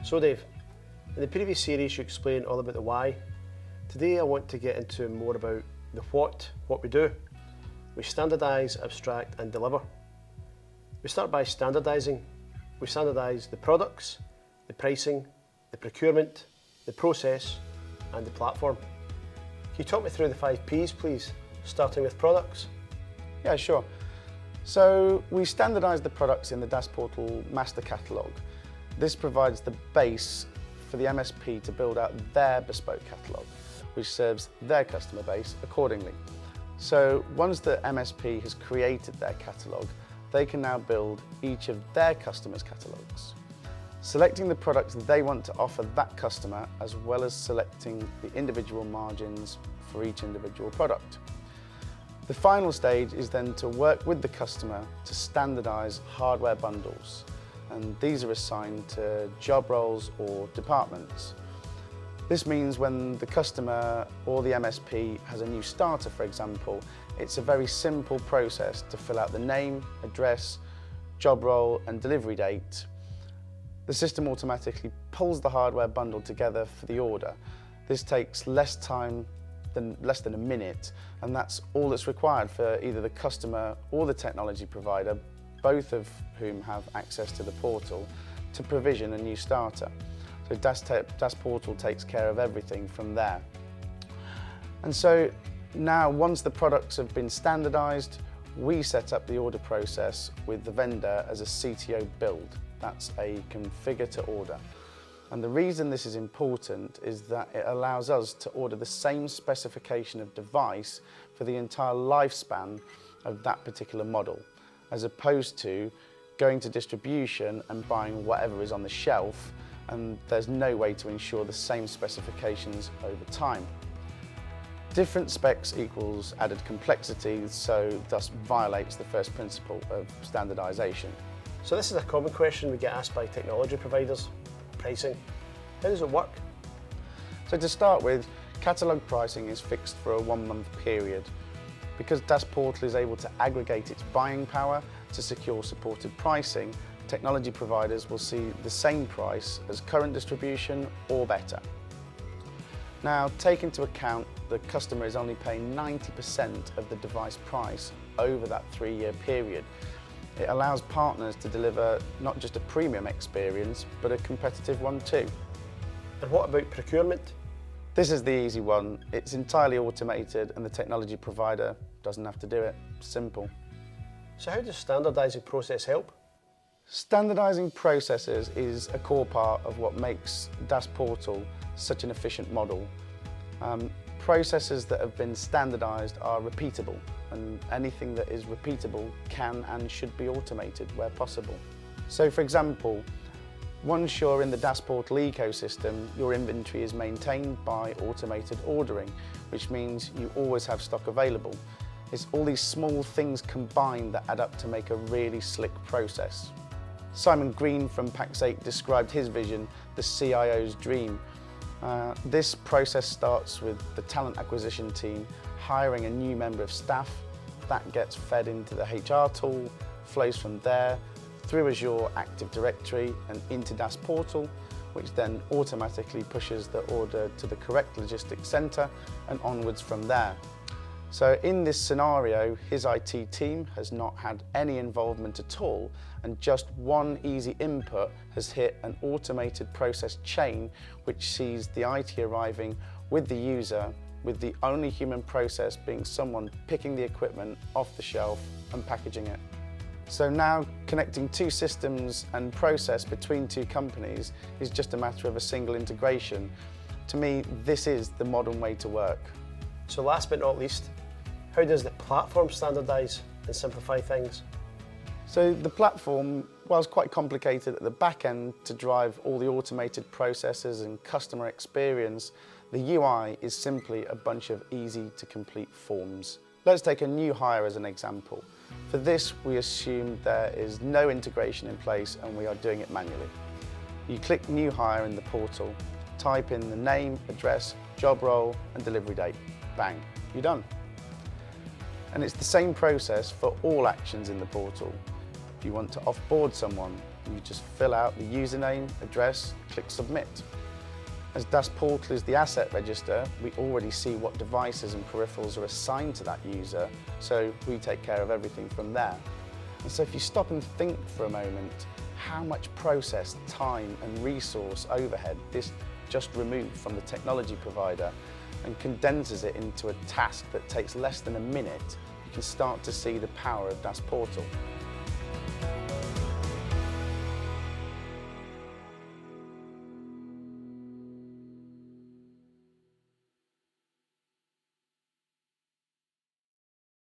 So Dave, in the previous series you explained all about the why. Today I want to get into more about the what we do. We standardise, abstract and deliver. We start by standardising. We standardise the products, the pricing, the procurement, the process and the platform. Can you talk me through the 5 Ps please, starting with products? Yeah, sure. So we standardise the products in the Daas Portal master catalogue. This provides the base for the MSP to build out their bespoke catalogue, which serves their customer base accordingly. So once the MSP has created their catalogue, they can now build each of their customers' catalogues, selecting the products they want to offer that customer, as well as selecting the individual margins for each individual product. The final stage is then to work with the customer to standardise hardware bundles, and these are assigned to job roles or departments. This means when the customer or the MSP has a new starter, for example, it's a very simple process to fill out the name, address, job role and delivery date. The system automatically pulls the hardware bundle together for the order. This takes less than a minute, and that's all that's required for either the customer or the technology provider, both of whom have access to the portal, to provision a new starter. So Daas Portal takes care of everything from there. And so now, once the products have been standardised, we set up the order process with the vendor as a CTO build. That's a configure to order. And the reason this is important is that it allows us to order the same specification of device for the entire lifespan of that particular model, as opposed to going to distribution and buying whatever is on the shelf, and there's no way to ensure the same specifications over time. Different specs equals added complexity, so thus violates the first principle of standardisation. So this is a common question we get asked by technology providers. Pricing. How does it work? So to start with, catalogue pricing is fixed for a 1-month period. Because Daas Portal is able to aggregate its buying power to secure supported pricing, technology providers will see the same price as current distribution or better. Now, take into account the customer is only paying 90% of the device price over that 3-year period. It allows partners to deliver not just a premium experience, but a competitive one too. And what about procurement? This is the easy one. It's entirely automated and the technology provider doesn't have to do it. Simple. So how does standardising process help? Standardising processes is a core part of what makes Daas Portal such an efficient model. Processes that have been standardised are repeatable, and anything that is repeatable can and should be automated where possible. So for example, once you're in the Daas Portal ecosystem, your inventory is maintained by automated ordering, which means you always have stock available. It's all these small things combined that add up to make a really slick process. Simon Green from Pax8 described his vision, the CIO's dream. This process starts with the talent acquisition team hiring a new member of staff. That gets fed into the HR tool, flows from there through Azure Active Directory and into Daas Portal, which then automatically pushes the order to the correct logistics centre and onwards from there. So in this scenario, his IT team has not had any involvement at all, and just one easy input has hit an automated process chain which sees the IT arriving with the user, with the only human process being someone picking the equipment off the shelf and packaging it. So now connecting 2 systems and process between 2 companies is just a matter of a single integration. To me, this is the modern way to work. So last but not least, how does the platform standardise and simplify things? So the platform, whilst quite complicated at the back end to drive all the automated processes and customer experience, the UI is simply a bunch of easy to complete forms. Let's take a new hire as an example. For this, we assume there is no integration in place and we are doing it manually. You click New Hire in the portal, type in the name, address, job role and delivery date. Bang, you're done. And it's the same process for all actions in the portal. If you want to offboard someone, You just fill out the username, address, click submit. As Daas Portal is the asset register, we already see what devices and peripherals are assigned to that user, so we take care of everything from there. And so if you stop and think for a moment, how much process, time and resource overhead this just removed from the technology provider and condenses it into a task that takes less than a minute, you can start to see the power of Daas Portal.